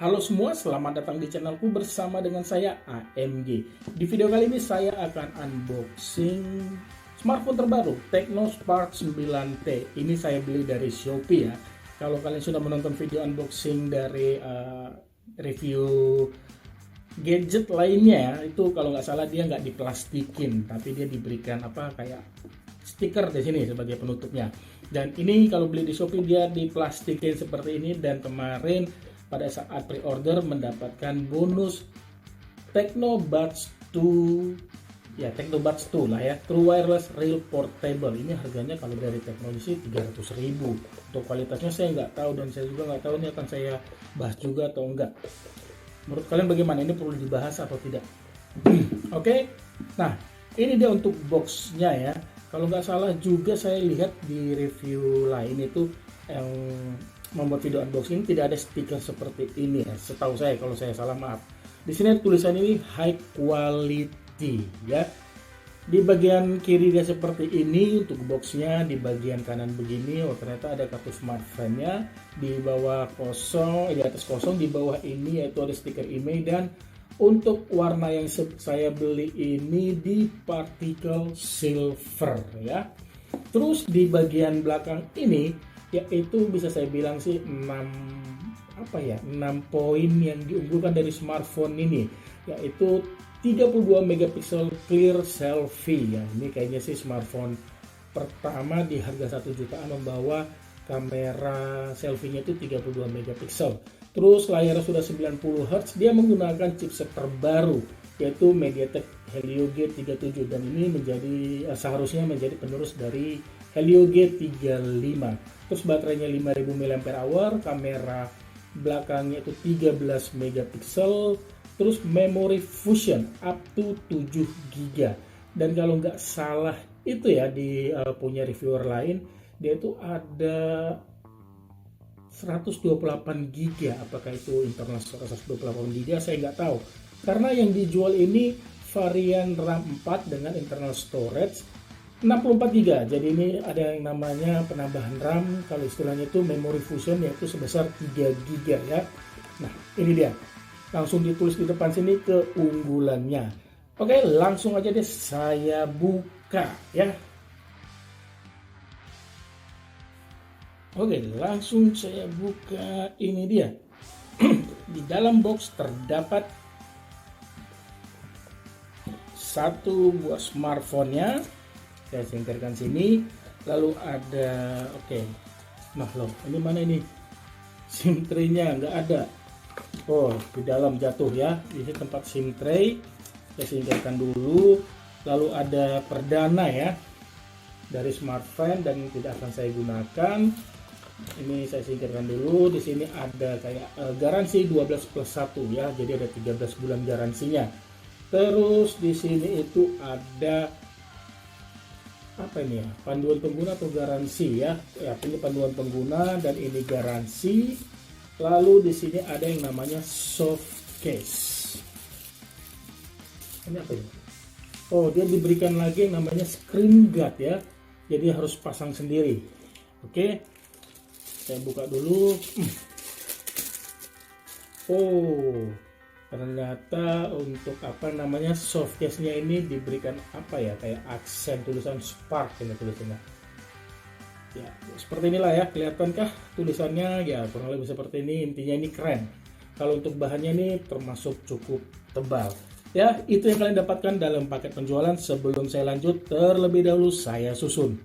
Halo semua, selamat datang di channelku bersama dengan saya AMG. Di video kali ini saya akan unboxing smartphone terbaru Tecno Spark 9T. Ini saya beli dari Shopee ya. Kalau kalian sudah menonton video unboxing dari review gadget lainnya, itu kalau nggak salah dia nggak diplastikin, tapi dia diberikan kayak stiker di sini sebagai penutupnya. Dan ini kalau beli di Shopee dia diplastikin seperti ini, dan kemarin pada saat pre-order mendapatkan bonus Tecno Buds 2 ya, Tecno Buds 2 lah ya, True Wireless Real Portable. Ini harganya kalau dari teknologi 300.000. Untuk kualitasnya saya nggak tahu, dan saya juga nggak tahu ini akan saya bahas juga atau enggak. Menurut kalian bagaimana, ini perlu dibahas atau tidak? Oke. Nah, ini dia untuk boxnya ya. Kalau nggak salah juga saya lihat di review lain itu yang membuat video unboxing tidak ada stiker seperti ini ya. Setahu saya, kalau saya salah maaf. Di sini tulisan ini high quality ya. Di bagian kiri dia seperti ini untuk boxnya, di bagian kanan begini. Oh, ternyata ada kartu smartphone-nya. Di bawah kosong, di atas kosong, di bawah ini yaitu ada stiker email. Dan untuk warna yang saya beli ini di particle silver ya. Terus di bagian belakang ini yaitu bisa saya bilang sih 6 poin yang diunggulkan dari smartphone ini, yaitu 32 megapiksel clear selfie ya. Ini kayaknya sih smartphone pertama di harga 1 jutaan membawa kamera selfie-nya itu 32 megapiksel. Terus layarnya sudah 90 Hz, dia menggunakan chipset terbaru yaitu MediaTek Helio G37, dan ini seharusnya menjadi penerus dari Helio G35. Terus baterainya 5000 mAh, kamera belakangnya itu 13 megapiksel, terus memory fusion up to 7 GB. Dan kalau nggak salah itu ya, di punya reviewer lain dia itu ada 128 GB. Apakah itu internal 128 GB saya nggak tahu, karena yang dijual ini varian RAM 4 dengan internal storage 64 GB. Jadi ini ada yang namanya penambahan RAM, kalau istilahnya itu memory fusion, yaitu sebesar 3 GB ya. Nah, ini dia. Langsung ditulis di depan sini keunggulannya. Oke, langsung aja deh saya buka ya. Oke, langsung saya buka. Ini dia. Di dalam box terdapat satu buah smartphone-nya. Saya singkirkan sini. Lalu ada nah loh, ini mana ini? SIM tray-nya nggak ada. Oh, di dalam jatuh ya. Di sini tempat SIM tray. Saya singkirkan dulu. Lalu ada perdana ya dari smartphone, dan tidak akan saya gunakan. Ini saya singkirkan dulu. Di sini ada kayak garansi 12+1 ya. Jadi ada 13 bulan garansinya. Terus di sini itu ada ini ya, panduan pengguna atau garansi ya. Ya, ini panduan pengguna dan ini garansi. Lalu di sini ada yang namanya soft case. Ini apa ya? Oh, dia diberikan lagi yang namanya screen guard ya. Jadi harus pasang sendiri. Oke. Saya buka dulu. Oh, ternyata untuk soft case-nya ini diberikan kayak aksen tulisan Spark ini tulisannya. Ya, seperti inilah ya, kelihatankah tulisannya? Ya, kurang lebih seperti ini. Intinya ini keren. Kalau untuk bahannya ini termasuk cukup tebal. Ya, itu yang kalian dapatkan dalam paket penjualan. Sebelum saya lanjut, terlebih dahulu saya susun.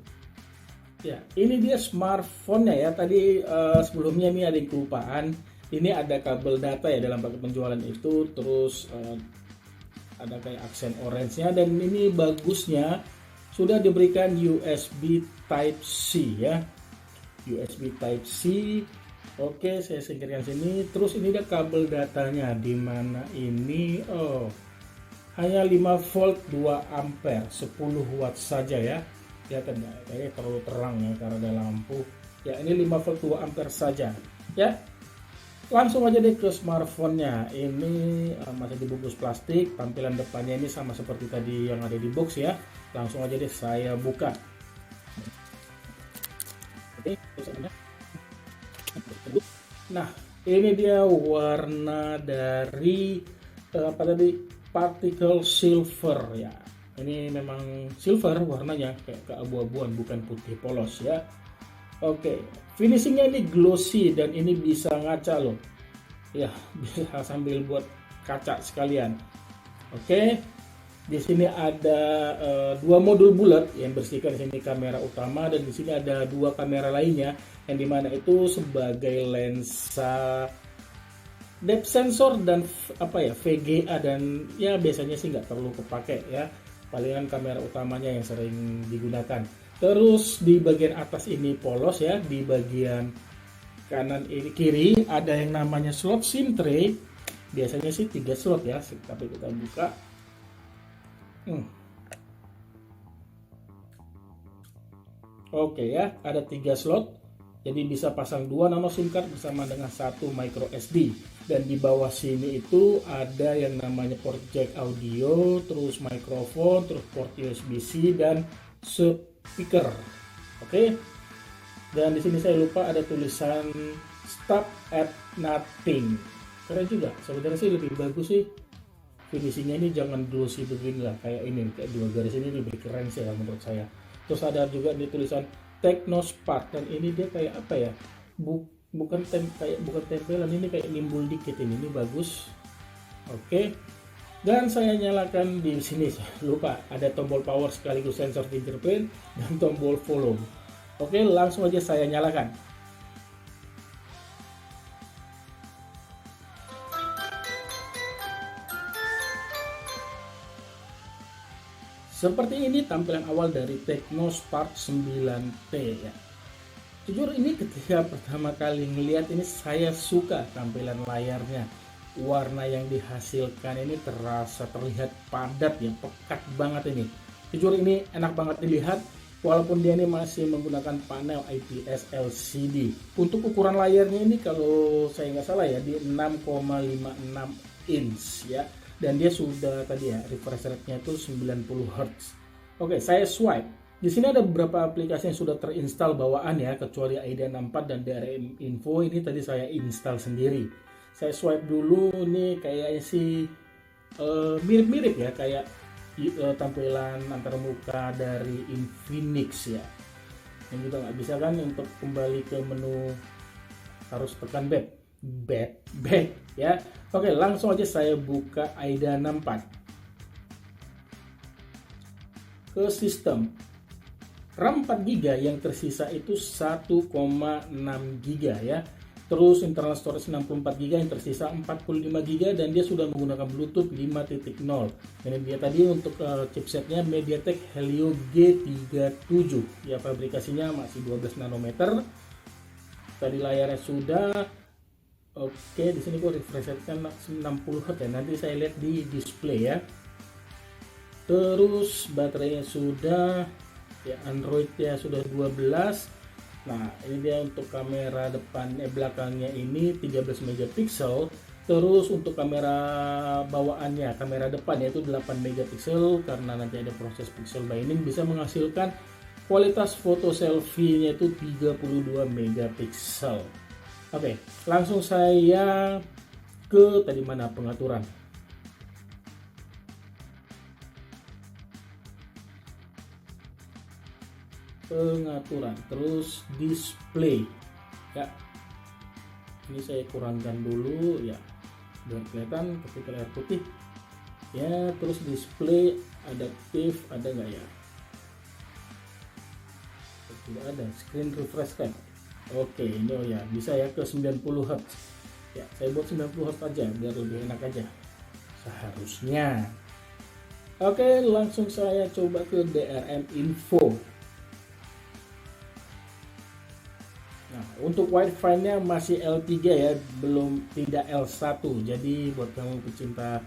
Ya, ini dia smartphone-nya ya. Tadi sebelumnya ini ada yang kelupaan. Ini ada kabel data ya dalam paket penjualan itu, terus ada kayak aksen orange-nya, dan ini bagusnya sudah diberikan USB Type-C ya. USB Type-C. Oke, saya singkirkan sini. Terus ini ada kabel datanya, di mana ini hanya 5 volt 2 ampere 10 watt saja ya. Kelihatan nggak? Kayaknya terlalu terang ya karena ada lampu. Ya, ini 5 volt 2 ampere saja ya. Langsung aja deh ke smartphone-nya. Ini masih dibungkus plastik. Tampilan depannya ini sama seperti tadi yang ada di box ya. Langsung aja deh saya buka. Nah, Ini dia warna dari apa tadi, particle silver ya. Ini memang silver warnanya, kayak keabu-abuan, bukan putih polos ya. Oke, finishingnya ini glossy dan ini bisa ngaca loh. Ya, bisa sambil buat kaca sekalian. Oke, di sini ada dua modul bulat yang bersihkan. Di sini kamera utama dan di sini ada dua kamera lainnya yang dimana itu sebagai lensa depth sensor dan apa ya, VGA, dan ya biasanya sih nggak perlu kepake ya, palingan kamera utamanya yang sering digunakan. Terus di bagian atas ini polos ya, di bagian kanan ini kiri ada yang namanya slot SIM tray, biasanya sih 3 slot ya, tapi kita buka. Oke ya, ada 3 slot, jadi bisa pasang 2 nano SIM card bersama dengan 1 micro SD. Dan di bawah sini itu ada yang namanya port jack audio, terus mikrofon, terus port USB-C dan speaker. Oke. Dan di sini saya lupa ada tulisan stop at nothing. Keren juga. Sebenarnya sih lebih bagus sih finishingnya ini, jangan glossy begini lah, kayak ini, kayak 2 garis ini lebih keren sih ya menurut saya. Terus ada juga di tulisan Technospark, dan ini dia kayak apa ya? Bukan tempelan, ini kayak nimbul dikit ini bagus. Oke. Dan saya nyalakan di sini, lupa ada tombol power sekaligus sensor fingerprint dan tombol volume. Oke, langsung aja saya nyalakan. Seperti ini tampilan awal dari Technospark 9T ya. Jujur ini ketika pertama kali ngelihat ini saya suka tampilan layarnya. Warna yang dihasilkan ini terlihat padat ya, pekat banget ini. Jujur ini enak banget dilihat walaupun dia ini masih menggunakan panel IPS LCD. Untuk ukuran layarnya ini kalau saya nggak salah ya di 6,56 inch ya. Dan dia sudah tadi ya refresh rate-nya itu 90 Hz. Oke, saya swipe. Di sini ada beberapa aplikasi yang sudah terinstall bawaan ya, kecuali AIDA 64 dan DRM Info. Ini tadi saya install sendiri. Saya swipe dulu, ini kayaknya sih mirip-mirip ya, kayak tampilan antar muka dari Infinix ya. Yang juga nggak bisa kan untuk kembali ke menu, harus tekan back ya. Oke, langsung aja saya buka AIDA 64 ke sistem. RAM 4 GB, yang tersisa itu 1,6 GB ya. Terus internal storage 64 GB, yang tersisa 45 GB, dan dia sudah menggunakan Bluetooth 5.0. Ini dia tadi untuk chipsetnya MediaTek Helio G37. Ya, fabrikasinya masih 12 nanometer. Tadi layarnya sudah. Oke, di sini kok refresh rate kan 60 Hz ya. Nanti saya lihat di display ya. Terus baterainya sudah ya, Android ya sudah 12. Nah, ini dia untuk kamera depan belakangnya ini 13 megapiksel. Terus untuk kamera bawaannya, kamera depan yaitu 8 megapiksel, karena nanti ada proses pixel binding, bisa menghasilkan kualitas foto selfie-nya itu 32 megapiksel. Oke, langsung saya ke tadi mana pengaturan. Terus display ya, ini saya kurangkan dulu ya biar kelihatan ketika layar putih ya. Terus display adaptif ada nggak ya? Tidak ada. Screen refresh rate, oke, ini oh ya bisa ya ke 90 Hz ya. Saya buat 90 Hz aja biar lebih enak aja seharusnya. Oke, langsung saya coba ke DRM Info. Nah, untuk Wi-Fi-nya masih L3 ya, tidak L1. Jadi buat kamu pecinta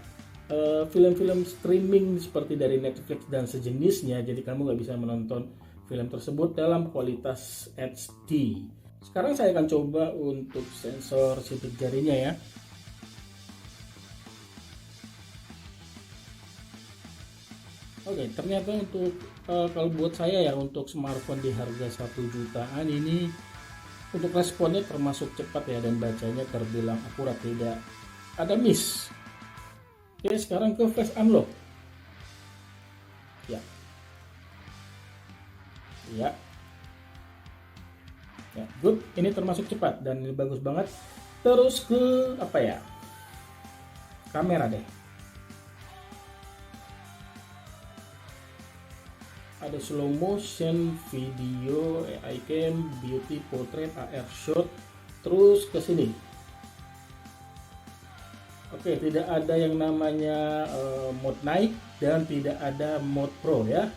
film-film streaming seperti dari Netflix dan sejenisnya, jadi kamu nggak bisa menonton film tersebut dalam kualitas HD. Sekarang saya akan coba untuk sensor sidik jarinya ya. Oke, ternyata untuk kalau buat saya ya, untuk smartphone di harga 1 jutaan ini Untuk responnya termasuk cepat ya, dan bacanya terbilang akurat, tidak ada miss. Oke, sekarang ke face unlock. Ya. Ya. Ya, good. Ini termasuk cepat dan ini bagus banget. Terus ke apa ya? Kamera deh. Ada slow motion, video, AI cam, beauty, portrait, AR shot, terus ke sini. Oke, tidak ada yang namanya mode night dan tidak ada mode pro ya.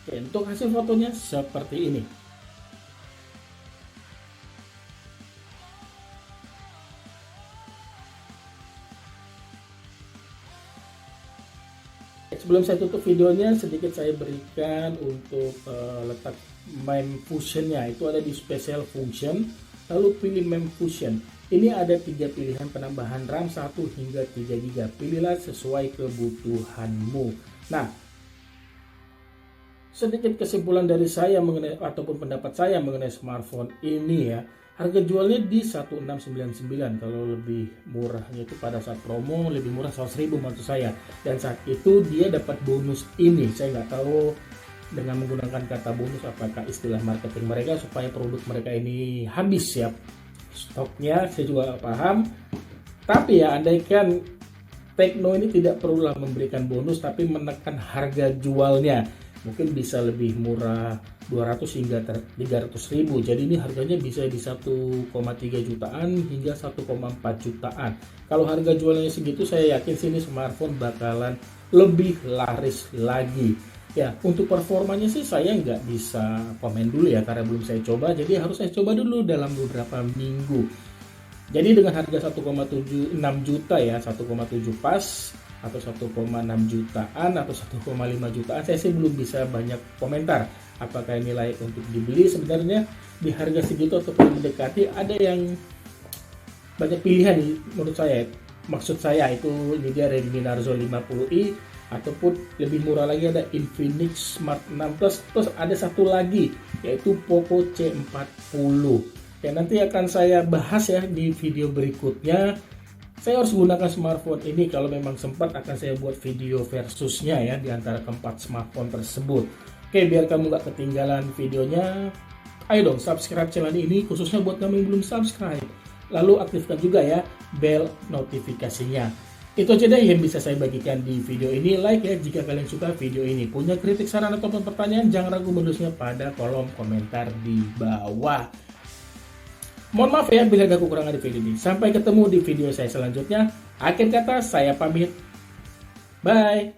Oke, untuk hasil fotonya seperti ini. Sebelum saya tutup videonya, sedikit saya berikan untuk letak meme fusionnya. Itu ada di special function, lalu pilih meme fusion. Ini ada 3 pilihan penambahan RAM 1 hingga 3 GB. Pilihlah sesuai kebutuhanmu. Nah, sedikit kesimpulan dari saya mengenai ataupun pendapat saya mengenai smartphone ini ya. Harga jualnya di 1699, kalau lebih murahnya itu pada saat promo lebih murah 100.000 maksud saya. Dan saat itu dia dapat bonus ini. Saya nggak tahu dengan menggunakan kata bonus apakah istilah marketing mereka supaya produk mereka ini habis ya stoknya, saya juga paham. Tapi ya andaikan Tecno ini tidak perlulah memberikan bonus tapi menekan harga jualnya, mungkin bisa lebih murah 200 hingga 300.000. Jadi ini harganya bisa di 1,3 jutaan hingga 1,4 jutaan. Kalau harga jualnya segitu, saya yakin sini smartphone bakalan lebih laris lagi. Ya, untuk performanya sih saya nggak bisa komen dulu ya karena belum saya coba. Jadi harus saya coba dulu dalam beberapa minggu. Jadi dengan harga 1,76 juta ya, 1,7 pas atau 1,6 jutaan atau 1,5 jutaan, saya sih belum bisa banyak komentar apakah ini layak untuk dibeli. Sebenarnya di harga segitu ataupun mendekati ada yang banyak pilihan menurut saya. Maksud saya itu ini dia Redmi Narzo 50i ataupun lebih murah lagi ada Infinix Smart 6 Plus, terus ada satu lagi yaitu Poco C40. Ya, nanti akan saya bahas ya di video berikutnya. Saya harus gunakan smartphone ini, kalau memang sempat akan saya buat video versusnya ya di antara keempat smartphone tersebut. Oke, biar kamu gak ketinggalan videonya, ayo dong subscribe channel ini khususnya buat kamu yang belum subscribe. Lalu aktifkan juga ya bell notifikasinya. Itu aja deh yang bisa saya bagikan di video ini. Like ya jika kalian suka video ini. Punya kritik, saran ataupun pertanyaan, jangan ragu menulisnya pada kolom komentar di bawah. Mohon maaf ya bila ada kekurangan di video ini. Sampai ketemu di video saya selanjutnya. Akhir kata saya pamit. Bye.